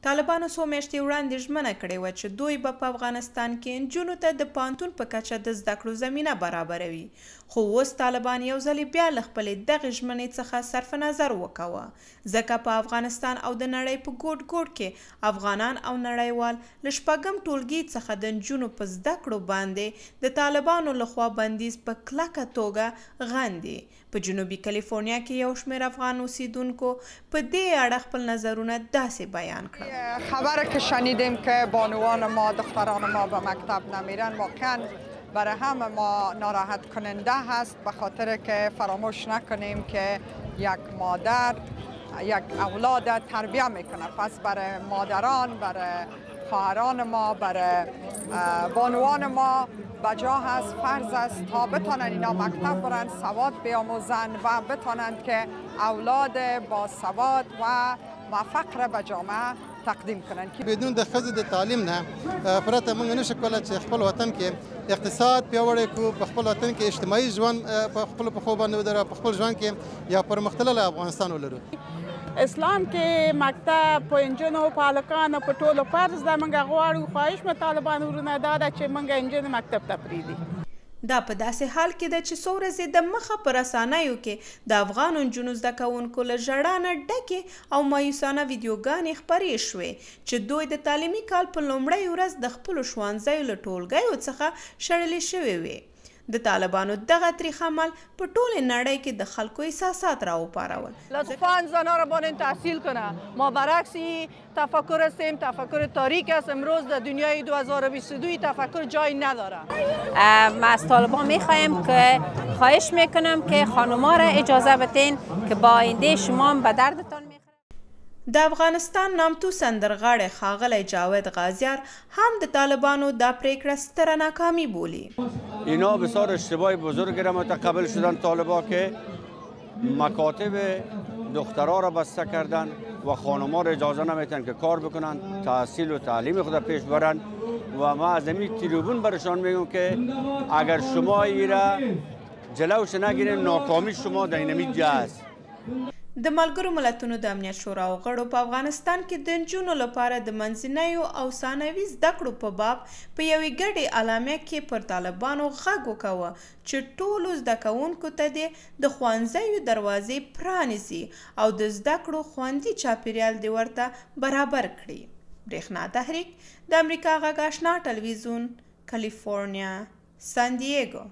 طالبانو څو میاشتې وړاندې ژمنه کړې وه چې دوی به په افغانستان کې نجونو ته د پوهنتون په کچه د زده کړو زمینه برابروي، خو اوس طالبان یو ځل بیا له خپلې دغې ژمنې څخه صرف نظر وکوه، ځکه په افغانستان او د نړۍ په ګوټ ګوټ کې افغانان او نړیوال له شپږم ټولګي څخه د نجونو په زده کړو باندې د طالبانو لخوا بندیز په کلکه توګه غندي. په جنوبي کالیفورنیا کې یو شمېر افغان اوسیدونکو په دې اړه خپل نظرونه داسې بیان کړل. خبر که شنیدیم که بانوان ما دختران ما به مکتب نمیرن واقعا برای همه ما ناراحت کننده هست، به خاطر که فراموش نکنیم که یک مادر یک اولاد تربیه میکنه. پس برای مادران، برای خواهران ما، برای بانوان ما بجا هست، فرض است تا بتونن اینا مکتب برن، سواد بیاموزن و بتونن که اولاد با سواد و فقر به جامعه تقدیم کنن. بدون د ښځې د تعلیم نه پرته موږ نشو کولی چې خپل وطن کې اقتصاد پیاوړی کړو، په خپل وطن کې اجتماعي ژوند په خپلو پښو باندې ودرو، په خپل ژوند کې یا پرمختللی افغانستان ولرو. اسلام کې مکتب په نجونو په هلکانو په ټولو فرض ده. موږ غواړو، خواهش مې طالبان ورونه دا ده چې موږ نجونې مکتب ته پرېږدي. دا په داسې حال کې ده چې څو ورځې د مخه په رسنیو کې د افغانو نجونو زده کوونکو له ژړا نه ډکې او مایوسانه ویډیوګانې خپرې شوې چې دوی د تعلیمي کال په لومړۍ ورځ د خپلو ښوونځیو له ټولګیو څخه شړلې شوې وې. د طالبانو دغه تریخ عمل په ټولې نړۍ کې د خلکو احساسات راوپارول. لطفاً زنها را باید تحصیل کنه. ما برعکس تفکر هستیم، تفکر تاریک است. امروز در دنیای 2022 تفکر جای نداره. ما از طالبان میخوایم که خواهش میکنم که خانوما را اجازه بدین که با آینده شما به دردتان میخوره. د افغانستان نامتو سندرغاړی ښاغلی جاوید غازیار هم د طالبانو دا پریکړه ستره ناکامی بولی. اینا بسیار اشتباه بزرگی را متقبل شدن طالبا که مکاتب دخترها را بسته کردن و خانم‌ها را اجازه نمیتن که کار بکنن، تحصیل و تعلیم خود پیش برن. و ما از این تریبون برشان میگم که اگر شما ای را جلوش نگیرین ناکامی شما در این جا است. د ملګرو ملتونو د امنیت شورا غړو په افغانستان کې د نجونو لپاره د منځنیو او ثانوي زده کړو په باب په یوې ګډې اعلامیه کې پر طالبانو غږ وکوه چې ټولو زده کوونکو ته د ښوونځیو دروازې پرانیزي او د زده کړو خوندي چاپیریال دې ورته برابر کړي. برېښنا تحریک د امریکا غږ آشنا ټلویزیون، کالیفورنیا، سان دیېګو.